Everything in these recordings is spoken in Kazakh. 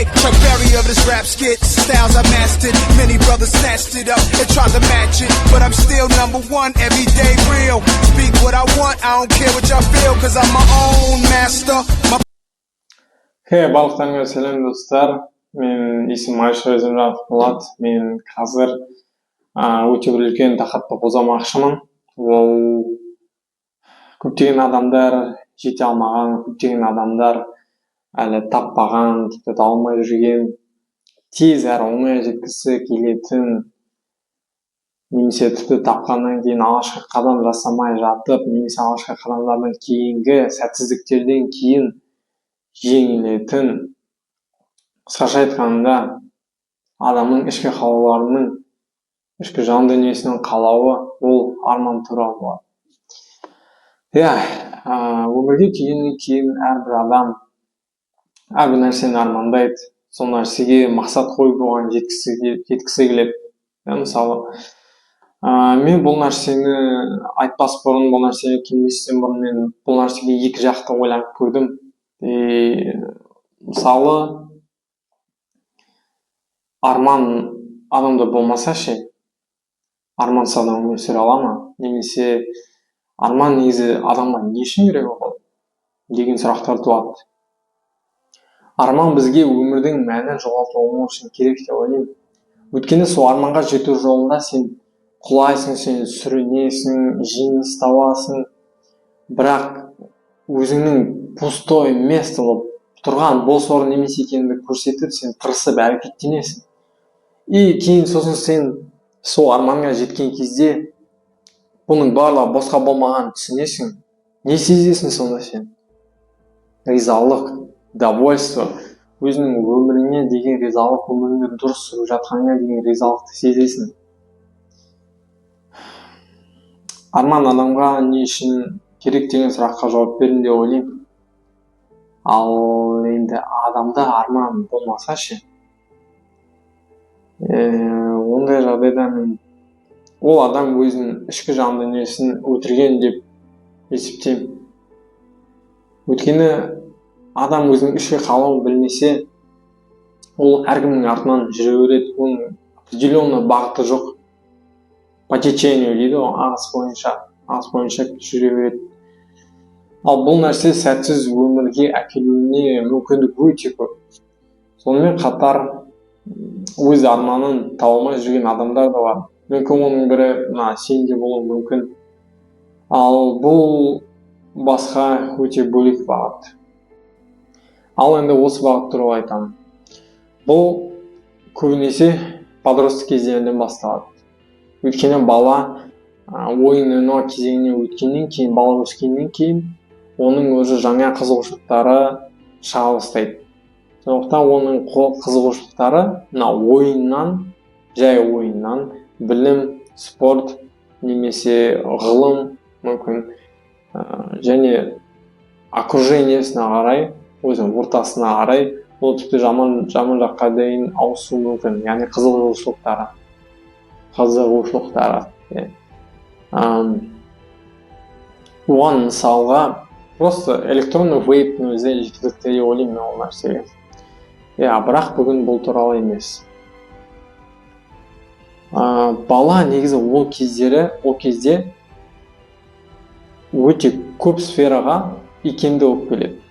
it. Chuck Berry of this rap skit. Styles I mastered. Many brothers snatched it up and tried to match it. But I'm still number one, everyday real. Speak what I want, I don't care what y'all feel, cause I'm my own master. Балықтарыңа сәлем достар. Мен есімім Айша Өзімжанов Болат. Мен қазір өте бір үлкен тақырыпты қозғамақшымын. Ол көптеген адамдар жете алмаған, көптеген адамдар әлі таппаған, тіпті алмай жүрген, тез әрі оңай жеткісі келетін, немесе тіпті тапқаннан кейін алғашқы қадам жасамай жатып, немесе алғашқы қадамдардан кейінгі сәтсіздіктерден кейін жеңілетін, қысқаша айтқанда адамның ішкі қалауларының, ішкі жан дүниесінің қалауы ол арман туралы болады. Өмірге келгеннен кейін әрбір адам әрбір нәрсені армандайды, сол нәрсеге мақсат қойып оған жеткісі келеді. Мысалы, мен бұл нәрсені айтпас бұрын, бұл нәрсеге келместен бұрын мен бұл нәрсеге екі жақты ойланып көрдім. Мысалы, арман адамда болмаса ше, армансыз адам өмір сүре ала ма? Немесе арман негізі адамға не үшін керек болады деген сұрақтар туады. Арман бізге өмірдің мәнін жоғалтпау үшін керек деп ойлаймын. Өйткені сол арманға жету жолында сен құлайсың, сен сүрінесің, жеңіліс табасың, бірақ өзіңнің пустой место болып тұрған бос орын емес екенін көрсетіп, сен тырысып әрекеттенесің. И кейін сосын сен сол арманға жеткен кезде бұның барлығы босқа болмағанын түсінесің. Не сезесің сонда сен? Ризалық, довольство, өзінің өміріңе деген ризалық, өміріңді дұрыс сүріп жатқаныңа деген ризалықты сезесің. Арман адамға не үшін керек деген сұраққа жауап бердім деп ойлаймын. Ал енді адамда арман болмаса ше, ондай жағдайда ол адам өзінің ішкі жан дүниесін өлтірген деп есептеймін. Өйткені адам өзінің ішкі қалауын білмесе, ол әркімнің артынан жүре береді, оның определенный бағыты жоқ. По течению дейді, ағыс бойынша жүре береді. Ал бұл нәрсе сәтсіз өмірге әкелуіне мүмкіндік өте көп. Сонымен қатар өз арманын таба алмай жүрген адамдар да бар. Мүмкін оның бірі сенде болуы мүмкін. Ал бұл басқа өте бөлек бағыт. Ал енді осы бағыт туралы айтамын. Бұл көбінесе подростық кездерден басталады. Өйткені бала ойын-ойнау кезеңіне өткеннен кейін, бала өскеннен кейін оның өзі жаңа қызығушылықтары шыға бастайды. Сондықтан оның қызығушылықтары ойыннан, жай ойыннан, білім, спорт, немесе ғылым мүмкін, және окружениесіне қарай, өзінің ортасына қарай, ол тіпті жаман жаққа дейін ауысуы мүмкін, яғни қызығушылықтары. Оған мысалға просто электронный вейптің өзі жеткілікті деп ойлаймын ол нәрсеге. Бірақ бүгін бұл туралы емес. Бала негізі ол кезде өте көп сфераға икемді болып келеді.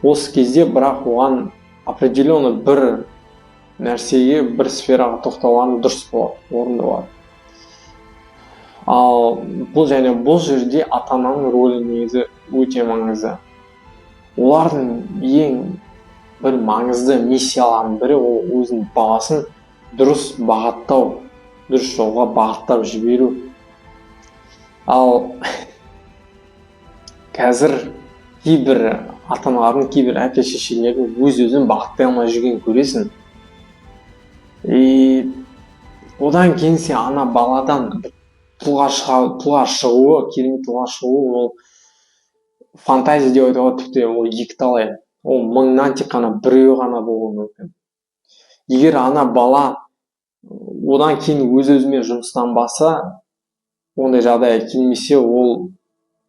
Осы кезде бірақ оған определенный бір нәрсеге, бір сфераға тоқталған дұрыс болады, орынды болады. Ал бұл жерде ата-ананың рөлі негізі өте маңызды. Олардың ең бір маңызды миссияларының бірі ол өзінің баласын дұрыс бағыттау, дұрыс жолға бағыттап жіберу. Ал қазір кейбір ата-аналардың, кейбір әке-шешелердің өз-өзін бағыттай алмай жүргенін көресің. Одан кейін сен ана баладан тұлға шығуы, керемет тұлға шығуы, ол фантазия деп айтуға тіпті ол екіталай. Ол мыңнан тек қана біреуі ғана болуы мүмкін. Егер ана бала одан кейін өз-өзімен жұмыстан баса, ондай жағдайға келмесе, ол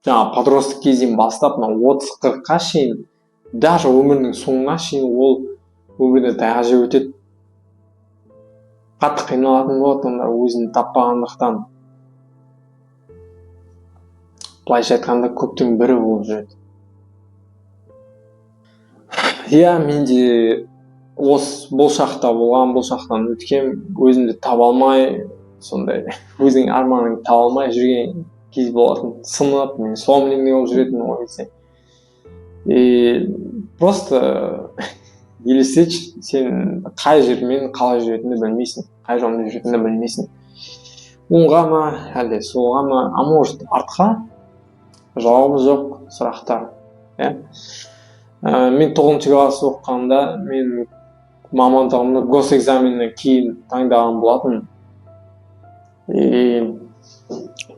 подростық кезден бастап 30-40-қа шейін, даже өмірінің соңына шейін ол өмірде таяқ жеп өтеді. Қатты қиналатын болады, олар өзін таппағандықтан. Былайша айтқанда көптің бірі болып жүреді. Иә, мен де бұл шақта болған, бұл шақтан өткен, өзімді таба алмай, сондай өзің арманыңды таба алмай жүрген кез болатын. Сынып, мен сломленный болып жүретін ол кезде. Просто елестетші, сен қай жермен қалай жүретінді білмейсің, қай жолмен жүретінді білмейсің. Оңға ма, әлде солға ма, а может артқа? Жауабы жоқ сұрақтар. Мен 9 класс оқығанда мен мамандығымды госэкзаменнен кейін таңдаған болатын.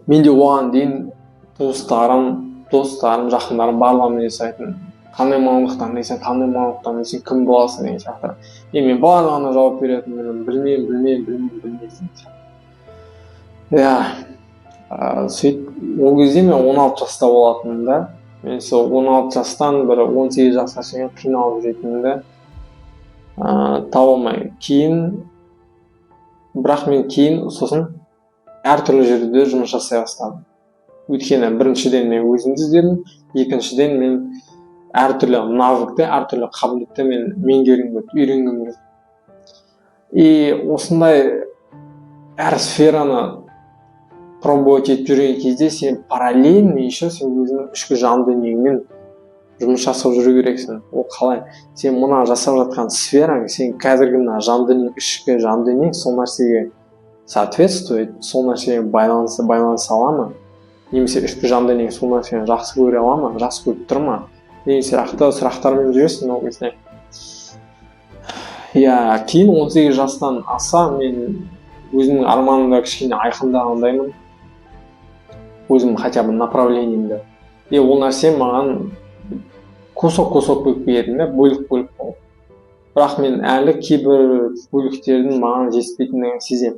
Мен де оған дейін достарым, жақындарым барлығын жасайтын. Қандай мамандықтан дейсің, кім боласың деген сияқты. Мен барлығына жауап беретін, білмеймін. Сөйтіп, ол кезде мен 16 жаста болатынмын да. Мен сол 16 жастан 18 жасқа шейін қиналып жүретінімді таба алмай. Бірақ мен кейін сосын әртүрлі жерде жұмыс жасай бастадым. Өйткені біріншіден мен өзімді іздедім, екіншіден мен әртүрлі навыкты, әртүрлі қабілетті мен үйренгім келді. Осындай әр сфераны пробовать етіп жүрген кезде сен параллельно еще сен өзіңнің ішкі жан дүниеңмен жұмыс жасап жүру керексің. Ол қалай? Сен мұна жасап жатқан сфераң, сен қазіргі мына ішкі жан дүниең сол нәрсеге соответствует, сол нәрсеге байланыс ала ма? Немесе ішкі жан дүниең сол нәрсені жақсы көре ала ма? Жақсы көріп тұр ма? Деген сияқты сұрақтармен жүресің ол кезде. Кейін 18 жастан аса мен өзімнің арманымды кішкене айқындағандаймын. Өзім хотя бы направлениемді. Ол нәрсе маған кусок болып берді, бөлік болып. Бірақ мен әлі кейбір бөліктердің маған жетіспейтіндігін сеземін.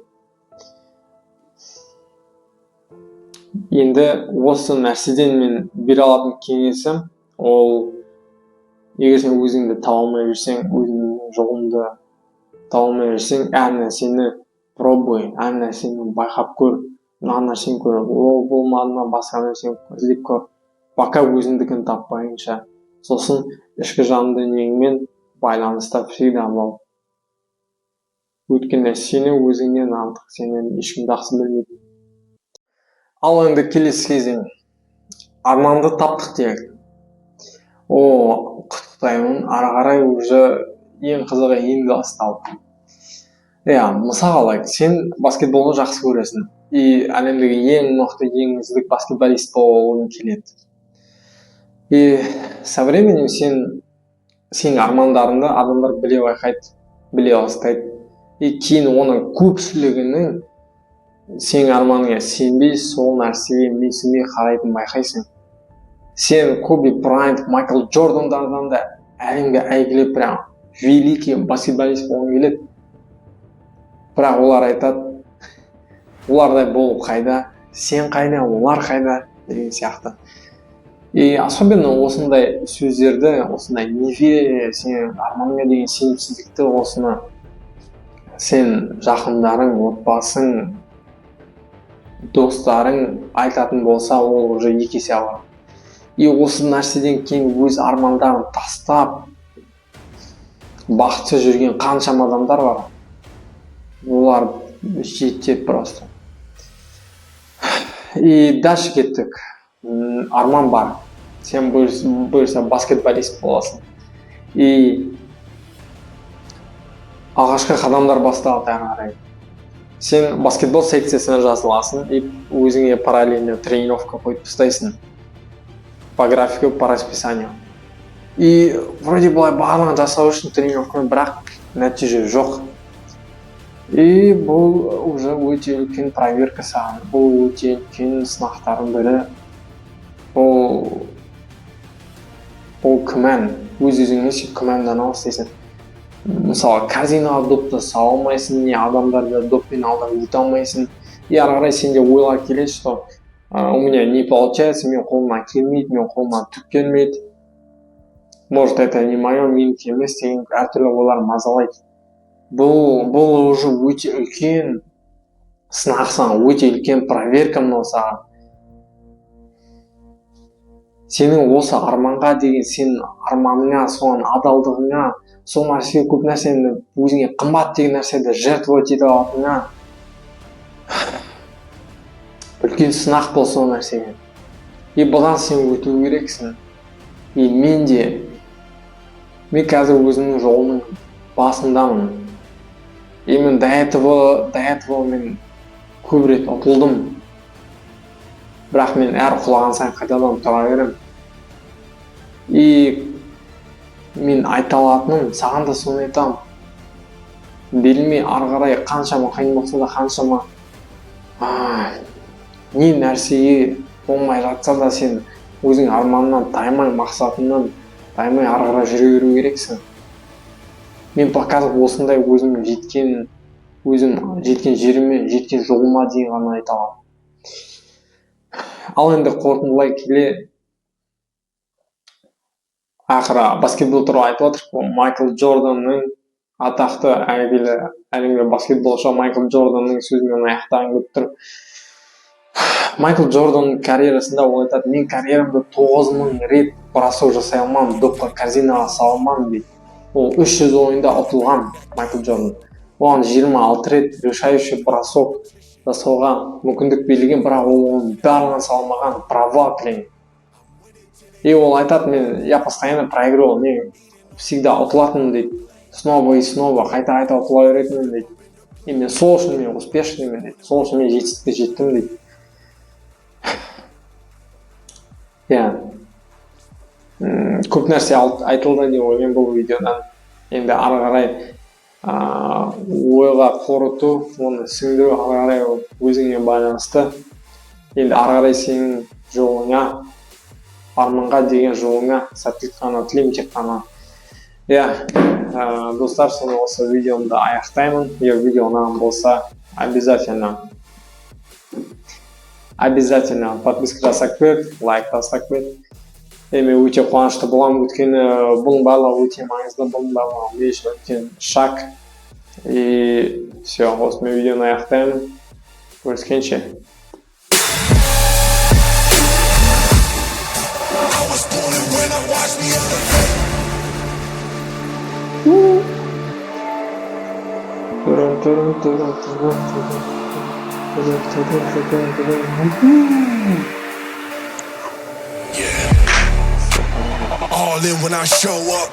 Енді осы нәрседен мен бере алатын кеңесім, ол егер сен өзіңді таба алмай жүрсең, өзіңнің жолыңды таба алмай жүрсең, әр нәрсені пробуй, әр нәрсені байқап көр, мына нәрсені көр, ол болмады ма, басқа нәрсені іздеп көр, пока өзіңдікін таппайынша. Сосын ішкі жан дүниеңмен байланыста всегда бол. Өйткені сені өзіңнен артық сенен ешкім жақсы білмейді. Ал енді келесі кезең. Арманды таптық дейік. Құттықтаймын, ары қарай уже ең қызығы енді басталды. Мысалы, сен баскетболды жақсы көресің. Әлемдегі ең мықты, ең үздік баскетболист болғың келеді. Со временем сенің армандарыңды адамдар біле бастайды. Кейін оның көпшілігінің сенің арманыңа сенбей, сол нәрсеге менсінбей қарайтын байқайсың. Сен Коби Брайант, Майкл Джордандардан да әлемге әйгілі прям великий баскетболист болғың келеді. Бірақ олар айтады, олардай болу қайда, сен қайда, олар қайда деген сияқты. Особенно осындай сөздерді, осындай неверие, сен арманыңа деген сенімсіздікті осыны сен жақындарың, отбасың, достарың айтатын болса, ол уже екі есе ауыр. Осы нәрседен кейін өз армандарын тастап бақытсыз жүрген қаншама адамдар бар. Олар жетеді просто. Дальше кеттік. Арман бар. Сен бұйырса баскетболист боласың. Алғашқы қадамдар басталды ары қарай. Сен баскетбол секциясына жазыласың, өзіңе параллельно тренировка қойып тастайсың. По графику, по расписанию. Вроде былай барлығын жасау үшін тренировкамен, бірақ нәтиже жоқ. Бұл уже өте үлкен проверка саған. Бұл өте үлкен сынақтардың бірі. Ол күмән. Өз-өзіңе күмәндана бастайсың. Мысалы, казиноға допты сала алмайсың, не адамдарды доппен алдап өте алмайсың. Ары қарай сенде ойлар келеді, что у меня не получается, мен қолымнан келмейді, мен қолымнан түк келмейді. Может, это не мое, менікі емес деген әртүрлі ойлар мазалайды. Бұл уже өте үлкен сынақ саған, өте үлкен проверка мынау саған. Сенің осы арманға деген сенің арманыңа, соған адалдығыңа, сол нәрсеге көп нәрсені өзіңе қымбат деген нәрсені жертвовать ете алатыныңа үлкен сынақ бол сол нәрсеге. И бұдан сен өту керексің. И мен қазір өзімнің жолының басындамын. И мен до этого мен көп рет ұтылдым. Бірақ мен әр құлаған сайын қайтадан тұра беремін. И мен айта алатыным, саған да соны айтамын. Беліме ары қарай қаншама қиын болса да, қаншама не нәрсеге болмай жатса да сен өзің арманынан таймай, мақсатыңнан таймай ары қарай жүре беру керексің. Мен қазір осындай өзім жеткен жеріме, жеткен жолыма дейін ғана айта аламын. Ал енді қорытындылай келе, ақыры баскетбол туралы айтып отырмын. Майкл Джорданның, атақты әйгілі әлемге баскетболшы Майкл Джорданның сөзімен аяқтағым келіп тұр. Майкл Джорданның карьерасында ол айтады, мен карьерамда 9000 рет бросок жасай алмадым, допқа корзинаға сала алмадым дейді. Ол 300 ойында ұтылған Майкл Джордан. Оған 26 рет решающий бросок жасауға мүмкіндік берілген, бірақ ол оның барлығын салмаған, провал тілеген. И ол айтады, я постоянно проигрывал, мен всегда ұтылатынмын дейді. Снова и снова, қайта ұтыла беретінмін дейді. И мен сол үшін мен успешныймын дейді. Сол үшін мен жетістікке жеттім дейді. Көп нәрсе айтылды деп ойлаймын бұл видеодан. Енді ары қарай ойға қорыту, оны сіңдіру ары қарай өзіңе байланысты. Енді ары қарай сенің жолыңа, арманға деген жолыңа сәттілік қана тілеймін тек қана. Достар, соны осы видеомды аяқтаймын. Егер видео ұнаған болса, обязательно подписка жасап кет, лайк тастап кет. Мен өте қуанышты боламын, өйткені бұның барлығы өте маңызды, бұның барлығы мен үшін үлкен шаг. И все, осымен видеоны аяқтаймын. Көріскенше. All in when I show up.